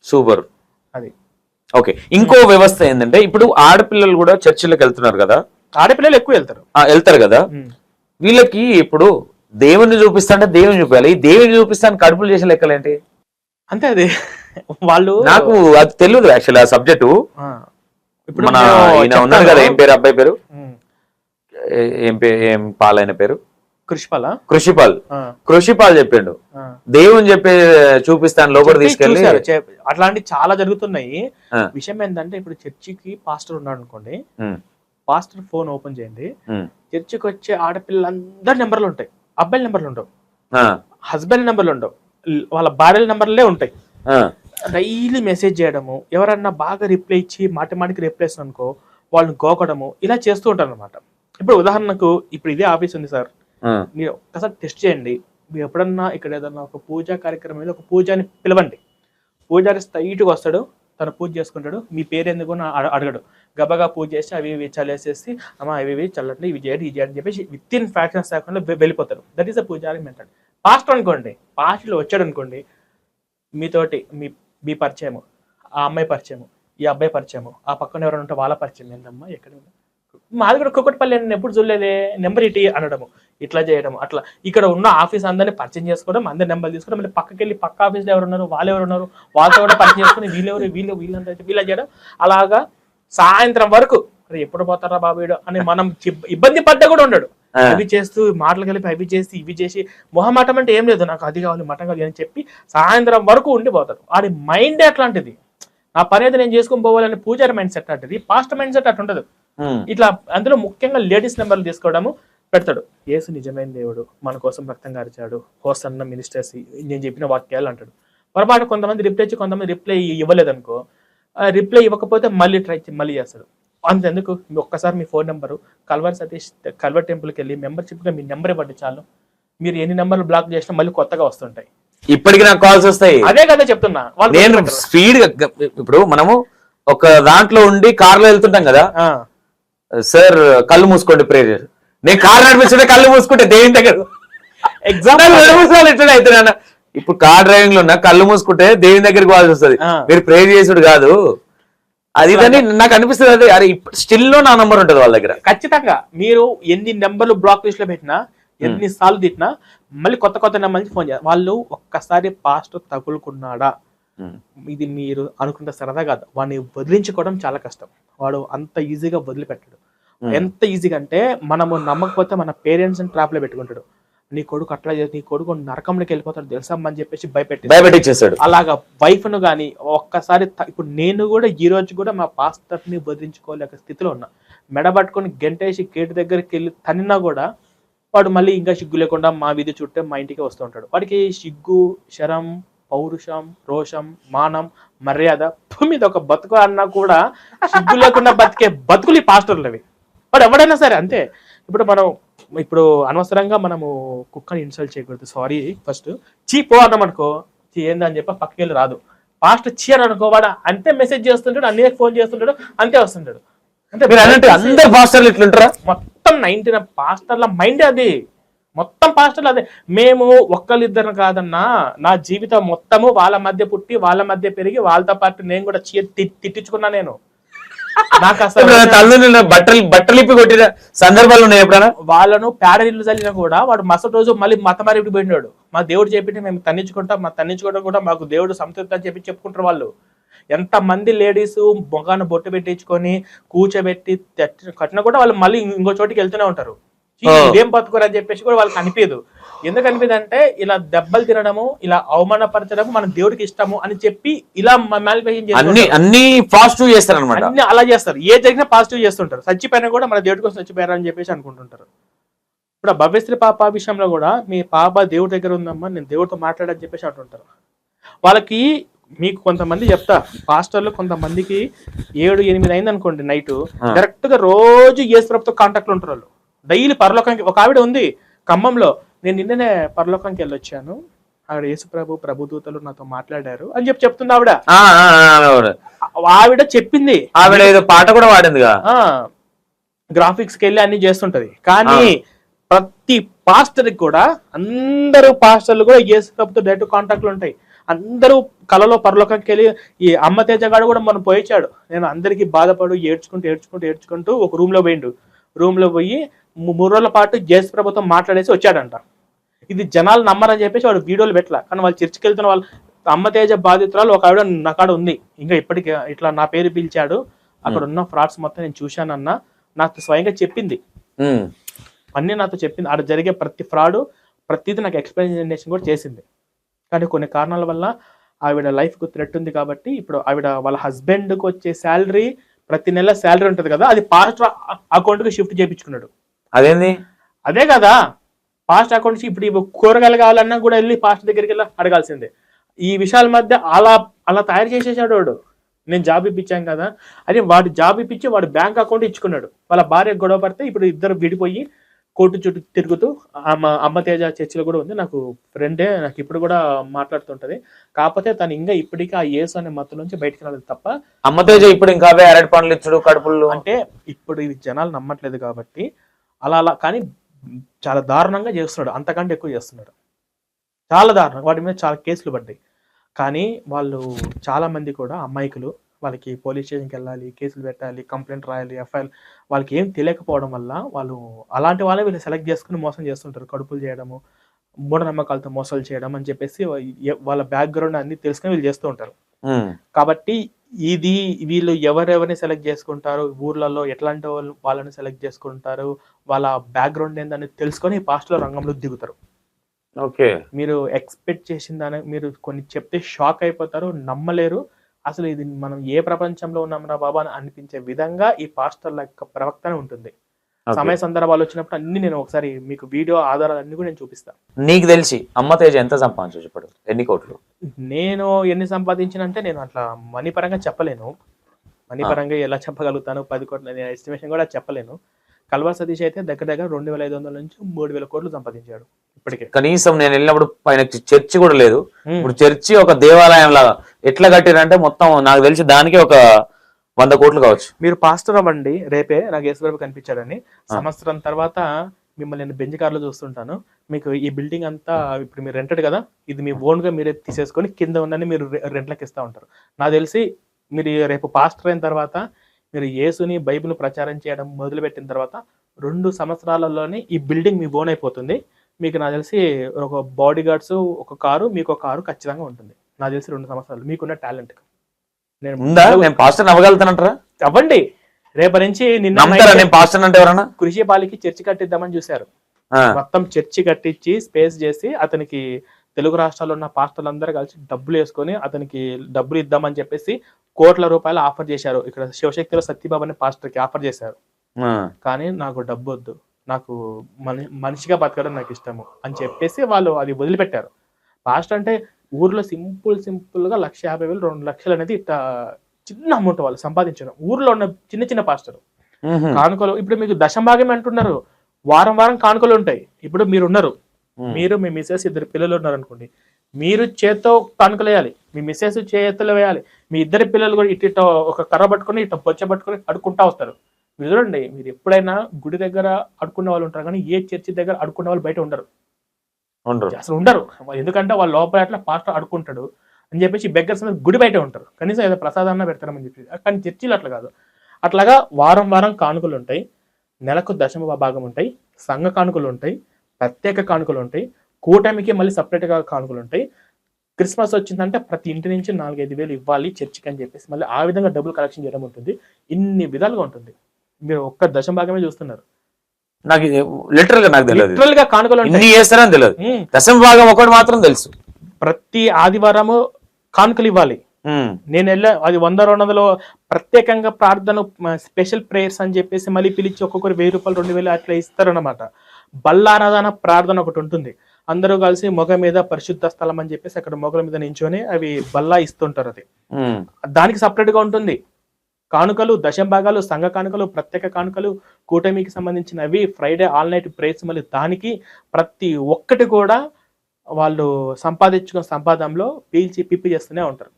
Super. అది okay, ఇంకో వ్యవస్థ ఏంటంటే ఇప్పుడు ఆడపిల్లలు కూడా చర్చిలకు వెళ్తున్నారు కదా, ఆడపిల్లలు ఎక్కువ వెళ్తారు. వెళ్తారు కదా, వీళ్ళకి ఇప్పుడు దేవుని చూపిస్తా అంటే దేవుని చూపించాలి, ఈ దేవుని చూపిస్తాను కడుపులు చేసే లెక్కలేంటి? అంతే అది వాళ్ళు నాకు అది తెలియదు యాక్చువల్లీ ఆ సబ్జెక్టు. ఇప్పుడు మన ఈయన ఉన్నారు కదా, ఏం పేరు అబ్బాయి పేరు, ఏం పాలైన పేరు, కృషిపాల్ చెప్పిండు దేవుని చెప్పి చూపిస్తాను లోపల తీసుకెళ్ళి. అట్లాంటి చాలా జరుగుతున్నాయి. విషయం ఏంటంటే ఇప్పుడు చర్చికి పాస్టర్ ఉన్నాడు అనుకోండి, పాస్టర్ ఫోన్ ఓపెన్ చేయండి, చర్చికి వచ్చే ఆడపిల్లలందరి నెంబర్లు ఉంటాయి, అబ్బాయిల నెంబర్లు ఉండవు, హస్బెండ్ నెంబర్లు ఉండవు, వాళ్ళ భార్యల నెంబర్లే ఉంటాయి. డైలీ మెసేజ్ చేయడము, ఎవరన్నా బాగా రిప్లై ఇచ్చి మాటికి రిప్లై అనుకో వాళ్ళని గోకడము, ఇలా చేస్తూ ఉంటారు అనమాట. ఇప్పుడు ఉదాహరణకు ఇప్పుడు ఇదే ఆఫీస్ ఉంది సార్, మీరు ఒక్కసారి టెస్ట్ చేయండి, మీరు ఎప్పుడన్నా ఇక్కడ ఏదన్నా ఒక పూజా కార్యక్రమం మీద ఒక పూజాని పిలవండి, పూజారి స్ట్రైట్గా వస్తాడు, తను పూజ చేసుకుంటాడు, మీ పేరు ఎందుకు అడగడు, గబగా పూజ చేసి అవి ఇవి చల్లేసేసి అమ్మ అవి చల్లండి, ఇవి చేయండి, ఇది చేయండి అని చెప్పేసి విత్ ఇన్ ఫ్రాక్షన్స్ సెకండ్లో వెళ్ళిపోతారు. దట్ ఈస్ అ పూజారి మెంటాలిటీ. పాస్టర్ అనుకోండి, పాస్టర్లో వచ్చాడు అనుకోండి, మీతోటి మీ పరిచయము, ఆ అమ్మాయి పరిచయము, ఈ అబ్బాయి పరిచయము, ఆ పక్కన ఎవరైనా ఉంటే వాళ్ళ పరిచయం, ఏంటమ్మా ఎక్కడ మాది కూడా కుక్కటిపల్లి నేను ఎప్పుడు చూడలేదే, నెంబర్ ఇటీ అనడము, ఇట్లా చేయడం, అట్లా ఇక్కడ ఉన్న ఆఫీస్ అందరినీ పరిచయం చేసుకోవడం, అందరి నెంబర్ తీసుకోవడం, మళ్ళీ పక్కకి వెళ్ళి పక్క ఆఫీస్లో ఎవరున్నారు, వాళ్ళు ఎవరున్నారు, వాళ్ళతో కూడా పరిచయం చేసుకుని వీళ్ళంతా వీళ్ళ చేయడం. అలాగా సాయంత్రం వరకు ఎప్పుడు పోతారా బాబు అని మనం ఇబ్బంది పడ్డా కూడా ఉండడు. అవి చేస్తూ మాటలు కలిపి అవి చేసి ఇవి చేసి మొహమాటం అంటే ఏం లేదు, నాకు అది కావాలి మటం కావాలి అని చెప్పి సాయంత్రం వరకు ఉండిపోతాడు. వాడి మైండ్ అట్లాంటిది, ఆ పని అయితే నేను చేసుకొని పోవాలని పూజారి మైండ్ సెట్ అట్లాంటిది, పాస్టర్ మైండ్ సెట్ అట్లా ఉండదు. ఇట్లా అందులో ముఖ్యంగా లేడీస్ నెంబర్లు తీసుకోవడము పెడతాడు. యేసు నిజమైన దేవుడు, మన కోసం రక్తం గారిచాడు, హోసన్న మినిస్టర్స్ నేను చెప్పిన వాక్యాలు అంటాడు. పొరపాటు కొంతమంది రిప్లై ఇచ్చి కొంతమంది రిప్లై ఇవ్వలేదు అనుకో, రిప్లై ఇవ్వకపోతే మళ్ళీ చేస్తాడు. అంతెందుకు, ఒక్కసారి మీ ఫోన్ నెంబరు కల్వర్ టెంపుల్కి వెళ్ళి మెంబర్షిప్గా మీ నెంబర్ ఇవ్వండి చాలు, మీరు ఎన్ని నెంబర్లు బ్లాక్ చేసినా మళ్ళీ కొత్తగా వస్తుంటాయి. ఇప్పటికి నాకు కాల్స్ వస్తాయి. అదే కదా చెప్తున్నా, నేను స్పీడ్ గా ఇప్పుడు మనము ఒక దాంట్లో ఉండి కార్ లో వెళ్తుంటాం కదా, సార్ కళ్ళు మూసుకోండి ప్రేయర్ చేసి, నేను కార్ నడిపిస్తుంటే కళ్ళు మూసుకుంటే దేవుని దగ్గర ఎట్లా అవుతున్నా. ఇప్పుడు కార్ డ్రైవింగ్ లో ఉన్నా కళ్ళు మూసుకుంటే దేవుని దగ్గరికి కావాల్సి వస్తుంది, మీరు ప్రేయర్ చేసుడు కాదు అది నాకు అనిపిస్తుంది. అదే అరే స్టిల్ లో నా నంబర్ ఉంటుంది వాళ్ళ దగ్గర. ఖచ్చితంగా మీరు ఎన్ని నెంబర్లు బ్లాక్ లిస్ట్ లో పెట్టినా, ఎన్ని సార్లు తిట్టినా మళ్ళీ కొత్త నెంబర్ నుంచి ఫోన్ చేయాలి. వాళ్ళు ఒక్కసారి పాస్టర్ తగులుకున్నాడా, ఇది మీరు అనుకుంటే సరదా కాదు, వాడిని వదిలించుకోవడం చాలా కష్టం. వాడు అంత ఈజీగా వదిలిపెట్టాడు. ఎంత ఈజీగా అంటే మనము నమ్మకపోతే మన పేరెంట్స్ ట్రాప్ లో పెట్టుకుంటాడు, నీ కొడుకు అట్లా చేసి నీ కొడుకు నరకంలోకి వెళ్ళిపోతాడు తెలుసమ్మని చెప్పేసి భయపెట్టించేస్తాడు. అలాగా వైఫ్ ను గానీ ఒక్కసారి, ఇప్పుడు నేను కూడా ఈ రోజు కూడా మా పాస్టర్ ని వదిలించుకోలేక స్థితిలో ఉన్నా, మెడబట్టుకుని గంటేసి గేటు దగ్గరికి వెళ్ళి తనినా కూడా వాడు మళ్ళీ ఇంకా సిగ్గు లేకుండా మా వీధి చుట్టే మా ఇంటికి వస్తూ ఉంటాడు. వాడికి సిగ్గు, శరం, పౌరుషం, రోషం, మానం, మర్యాద మీద ఒక బతుకు అన్నా కూడా సిగ్గు లేకుండా బతికే బతుకులు ఈ పాస్టర్లవి. వాడు ఎవడైనా సరే అంతే. ఇప్పుడు అనవసరంగా మనము కుక్కని ఇన్సల్ట్ చేయకూడదు, సారీ ఫస్ట్ చీ పో అన్నాం అనుకో, చీ ఏందని చెప్పి పక్కకి వెళ్ళి రాదు. పాస్టర్ చీ అని అనుకో, వాడు అంతే మెసేజ్ చేస్తుంటాడు, అన్నీ ఫోన్ చేస్తుంటాడు, అంతే వస్తుంటాడు. అంటే అందరు పాస్టర్లు ఇట్లుంటారా? మొత్తం 99 పాస్టర్ల మైండ్ అది, మొత్తం పాస్టర్లు అదే. మేము ఒక్కరిద్దరు కాదన్నా, నా జీవితం మొత్తము వాళ్ళ మధ్య పుట్టి వాళ్ళ మధ్య పెరిగి వాళ్ళతో పాటు నేను కూడా తిట్టించుకున్నా. నేను నాకు అసలు బట్టలు ఇప్పి కొట్టిన సందర్భాలు ఉన్నాయి ఎప్పుడైనా. వాళ్ళను పేడనీళ్ళు చల్లినా కూడా వాడు మరుసటి రోజు మళ్ళీ మతమారికి పోయినాడు. మా దేవుడు చెప్పింటే మేము తన్నించుకోవడం కూడా మాకు దేవుడు సంతృప్తి అని చెప్పుకుంటారు వాళ్ళు. ఎంతమంది లేడీస్ మొగాను బొట్టు పెట్టించుకొని కూర్చోబెట్టి కట్టినా కూడా వాళ్ళు మళ్ళీ ఇంకో చోటికి వెళ్తూనే ఉంటారు. ఇదేం బతుకురు అని చెప్పేసి కూడా వాళ్ళకి అనిపించదు. ఎందుకు అనిపిది అంటే ఇలా దెబ్బలు తినడము, ఇలా అవమానపరచడము మన దేవుడికి ఇష్టము అని చెప్పి ఇలా అన్ని పాజిటివ్ చేస్తారు అనమాట. అన్ని అలా చేస్తారు, ఏ జరిగినా పాజిటివ్ చేస్తుంటారు. చచ్చిపోయినా కూడా మన దేవుడి కోసం చచ్చిపోయారు అని చెప్పేసి అనుకుంటుంటారు. ఇప్పుడు భవ్యశ్రీ పాప విషయంలో కూడా మీ పాప దేవుడి దగ్గర ఉందమ్మా, నేను దేవుడితో మాట్లాడని చెప్పేసి అంటుంటారు. వాళ్ళకి మీకు కొంతమంది చెప్తా, పాస్టర్లు కొంతమందికి 7-8 అయింది అనుకోండి నైట్, డైరెక్ట్ గా రోజు యేసు ప్రభుతో కాంటాక్ట్ లో ఉంటారు వాళ్ళు. డైలీ పరలోకానికి. ఒక ఆవిడ ఉంది ఖమ్మంలో, నేను నిన్ననే పరలోకానికి వెళ్ళొచ్చాను, ఆవిడ యేసు ప్రభుదూతలు నాతో మాట్లాడారు అని చెప్తుంది ఆవిడ. ఆవిడ చెప్పింది, ఆవిడ ఏదో పాట కూడా వాడింది, గ్రాఫిక్స్కి వెళ్ళి అన్ని చేస్తుంటది. కానీ ప్రతి పాస్టర్కి కూడా, అందరూ పాస్టర్లు కూడా యేసు ప్రభుతో డైరెక్ట్ కాంటాక్ట్ లో ఉంటాయి. అందరూ కలలో పరలోకంకి వెళ్ళి ఈ అమ్మ తేజగాడు కూడా మనం పోయించాడు. నేను అందరికీ బాధపడు ఏడ్చుకుంటూ ఒక రూమ్ లో పోయిండు. రూమ్ లో పోయి 3 రోజుల పాటు జేసు ప్రభుత్వం మాట్లాడేసి వచ్చాడంట. ఇది జనాలు నమ్మరని చెప్పేసి వాడు వీడియోలు పెట్టలా. కానీ వాళ్ళు చర్చికి వెళ్తున్న వాళ్ళు అమ్మ తేజ బాధితురాలు ఒక ఆవిడ నా కాడ ఉంది. ఇంకా ఇప్పటికీ ఇట్లా నా పేరు పిలిచాడు, అక్కడ ఉన్న ఫ్రాడ్స్ మొత్తం నేను చూశానన్నా నాకు స్వయంగా చెప్పింది. అన్నీ నాతో చెప్పింది. అక్కడ జరిగే ప్రతి ఫ్రాడ్ ప్రతిదీ నాకు ఎక్స్ప్లెనేషన్ కూడా చేసింది. కానీ కొన్ని కారణాల వల్ల ఆవిడ లైఫ్కు థ్రెట్ ఉంది కాబట్టి ఇప్పుడు ఆవిడ వాళ్ళ హస్బెండ్కి వచ్చే శాలరీ, ప్రతి నెల శాలరీ ఉంటుంది కదా, అది పాస్టర్ అకౌంట్కి షిఫ్ట్ చేయించుకున్నాడు. అదేంది? అదే కదా పాస్టర్ అకౌంట్. ఇప్పుడు కూరగాయలు కావాలన్నా కూడా వెళ్ళి పాస్టర్ దగ్గరికి వెళ్ళి అడగాల్సిందే. ఈ విషయాల మధ్య అలా తయారు చేసేసాడు వాడు. నేను జాబ్ ఇప్పించాను కదా అని వాడు జాబ్ ఇప్పించి వాడు బ్యాంక్ అకౌంట్ ఇచ్చుకున్నాడు. వాళ్ళ భార్య గొడవ పడితే ఇప్పుడు ఇద్దరు విడిపోయి కోర్టు చుట్టూ తిరుగుతూ అమ్మ తేజ చర్చిలో కూడా ఉంది. నాకు ఫ్రెండే, నాకు ఇప్పుడు కూడా మాట్లాడుతుంటది. కాకపోతే తను ఇంకా ఇప్పటికీ ఆ యేసు అనే మత్తు నుంచి బయటకు రాలేదు తప్ప. అమ్మ తేజ ఇప్పుడు ఇంకా అవే అరటి పండ్లు ఇచ్చుడు కడుపులు అంటే ఇప్పుడు ఇది జనాలు నమ్మట్లేదు కాబట్టి అలా కానీ చాలా దారుణంగా చేస్తున్నాడు. అంతకంటే ఎక్కువ చేస్తున్నాడు. చాలా దారుణం. వాటి మీద చాలా కేసులు పడ్డాయి. కానీ వాళ్ళు చాలా మంది కూడా అమాయకులు. వాళ్ళకి పోలీస్ స్టేషన్కి వెళ్ళాలి, కేసులు పెట్టాలి, కంప్లైంట్ రాయాలి, ఎఫ్ఐఆర్, వాళ్ళకి ఏం తెలియకపోవడం వల్ల వాళ్ళు అలాంటి వాళ్ళే వీళ్ళు సెలెక్ట్ చేసుకుని మోసం చేస్తుంటారు. కడుపులు చేయడము, మూఢనమ్మకాలతో మోసాలు చేయడం అని చెప్పేసి వాళ్ళ బ్యాక్గ్రౌండ్ అన్ని తెలుసుకుని వీళ్ళు చేస్తూ ఉంటారు. కాబట్టి వీళ్ళు ఎవరెవరిని సెలెక్ట్ చేసుకుంటారు, ఊర్లలో ఎట్లాంటి వాళ్ళని సెలెక్ట్ చేసుకుంటారు, వాళ్ళ బ్యాక్గ్రౌండ్ ఏందని తెలుసుకొని పాస్టర్ల రంగంలో దిగుతారు. ఓకే, మీరు ఎక్స్పెక్ట్ చేసిన దాని మీరు కొన్ని చెప్తే షాక్ అయిపోతారు, నమ్మలేరు. అసలు ఇది మనం ఏ ప్రపంచంలో ఉన్నామరా బాబా అని అనిపించే విధంగా ఈ పాస్టర్ల యొక్క ప్రవక్తనే ఉంటుంది. సమయ సందర్భాలు వచ్చినప్పుడు అన్ని నేను ఒకసారి మీకు వీడియో ఆధారాలు అన్ని కూడా నేను చూపిస్తాను. నీకు తెలిసి అమ్మ తేజ ఎంత సంపాదించు చెప్పడు, ఎన్ని కోట్లు? నేను ఎన్ని సంపాదించినంటే నేను అట్లా మనీ పరంగా చెప్పలేను. మనీ పరంగా ఎలా చెప్పగలుగుతాను 10 కోట్లు నేను ఎస్టిమేషన్ కూడా చెప్పలేను. కల్వా సతీష్ అయితే దగ్గర 2,500 నుంచి 3,000 కోట్లు సంపాదించాడు ఇప్పటికే. కనీసం నేను వెళ్ళినప్పుడు పైన చర్చి కూడా లేదు. ఇప్పుడు చర్చి ఒక దేవాలయం లాగా ఎట్లా కట్టిరంటే మొత్తం నాకు తెలిసి దానికి ఒక 100 కోట్లు కావచ్చు. మీరు పాస్టర్ అవ్వండి, రేపే నాకు యేసుబాబు కనిపించాడని. సంవత్సరం తర్వాత మిమ్మల్ని నేను బెంజ్ కార్లో చూస్తుంటాను. మీకు ఈ బిల్డింగ్ అంతా ఇప్పుడు మీరు రెంటెడ్ కదా, ఇది మీ ఓన్ గా మీరే తీసేసుకొని కింద ఉన్నని మీరు రెంట్లకు ఇస్తా ఉంటారు. నాకు తెలిసి మీరు రేపు పాస్టర్ అయిన తర్వాత మీరు యేసుని బైబిల్ ప్రచారం చేయడం మొదలుపెట్టిన తర్వాత 2 సంవత్సరాలలోనే ఈ బిల్డింగ్ మీ ఓన్ అయిపోతుంది. మీకు నాకు తెలిసి ఒక బాడీ గార్డ్స్, ఒక కారు, మీకు ఒక కారు ఖచ్చితంగా ఉంటుంది. నాకు తెలిసి 2 సంవత్సరాలు మీకున్న టాలెంట్ నేను పాస్టర్ అవ్వగలుగుతానంటారా? అవ్వండి. రేపటి నుంచి కృషిపాలికి చర్చి కట్టిద్దామని చూశారు. మొత్తం చర్చి కట్టించి స్పేస్ చేసి అతనికి తెలుగు రాష్ట్రాల్లో ఉన్న పాస్టర్లందరూ కలిసి డబ్బులు వేసుకొని అతనికి డబ్బులు ఇద్దామని చెప్పేసి కోట్ల రూపాయలు ఆఫర్ చేశారు. ఇక్కడ శివశక్తిలో సత్యబాబు అనే పాస్టర్కి ఆఫర్ చేశారు. కానీ నాకు డబ్బు వద్దు, నాకు మనిషిగా బతకడం నాకు ఇష్టము అని చెప్పేసి వాళ్ళు అది వదిలిపెట్టారు. పాస్టర్ అంటే ఊర్లో సింపుల్ గా 1,50,000 2 లక్షలు అనేది చిన్న అమౌంట్ వాళ్ళు సంపాదించడం. ఊర్లో ఉన్న చిన్న పాస్టర్ కానుకలు. ఇప్పుడు మీకు దశభాగం అంటున్నారు, వారం కానుకలు ఉంటాయి. ఇప్పుడు మీరున్నారు, మీరు మీ మిస్సెస్ 2 పిల్లలు ఉన్నారు అనుకోండి, మీరు చేత్తో కానుకలు వేయాలి, మీ మిస్సెస్ చేతులు వేయాలి, మీ 2 పిల్లలు కూడా ఇటు ఒక కర్ర పట్టుకొని ఇటు బొచ్చ పట్టుకొని అడుక్కుంటా వస్తారు. మీరు చూడండి, మీరు ఎప్పుడైనా గుడి దగ్గర అడుక్కునే వాళ్ళు ఉంటారు కానీ ఏ చర్చి దగ్గర అడుక్కునే వాళ్ళు బయట ఉండరు, అసలు ఉండరు. ఎందుకంటే వాళ్ళ లోపల అట్లా పాస్టర్ అడుక్కుంటాడు అని చెప్పేసి బెగ్గర్స్ గుడి బయట ఉంటారు. కనీసం ఏదో ప్రసాదాన్న పెడతారని చెప్పి. కానీ చర్చిలు అట్లా కాదు. అట్లాగా వారం కానుకలు ఉంటాయి, నెలకు దశమ భాగం ఉంటాయి, సంఘ కానుకలు ఉంటాయి, ప్రత్యేక కానుకలు ఉంటాయి, కూటమికి మళ్ళీ సపరేట్గా కానుకలు ఉంటాయి. క్రిస్మస్ వచ్చిందంటే ప్రతి ఇంటి నుంచి 4-5 వేలు ఇవ్వాలి చర్చికి అని చెప్పేసి మళ్ళీ ఆ విధంగా డబ్బులు కలెక్షన్ చేయడం ఉంటుంది. ఇన్ని విధాలుగా ఉంటుంది. మీరు ఒక్క దశమ భాగమే చూస్తున్నారు. నాకు లిటరల్ గా కానుకలు చేస్తారని తెలియదు. దశమ భాగం ఒకటి మాత్రం తెలుసు, ప్రతి ఆదివారము కానుకలు ఇవ్వాలి. నేను అది 100-200 ప్రత్యేకంగా ప్రార్థన, స్పెషల్ ప్రేయర్స్ అని చెప్పేసి మళ్ళీ పిలిచి ఒక్కొక్కరు 1,000 రూపాయలు 2,000 అట్లా ఇస్తారనమాట. బల్లారాధన ప్రార్థన ఒకటి ఉంటుంది. అందరూ కలిసి మొగ మీద పరిశుద్ధ స్థలం అని చెప్పేసి అక్కడ మొగల మీద నించొని అవి బల్లా ఇస్తుంటారు. అది దానికి సపరేట్ గా ఉంటుంది. కానుకలు, దశభాగాలు, సంఘ కానుకలు, ప్రత్యేక కానుకలు, కూటమికి సంబంధించినవి, ఫ్రైడే ఆల్ నైట్ ప్రేయర్స్, మళ్ళీ దానికి ప్రతి ఒక్కటి కూడా వాళ్ళు సంపాదించుకున్న సంపాదనలో పీల్చి పిప్పి చేస్తూనే ఉంటారు.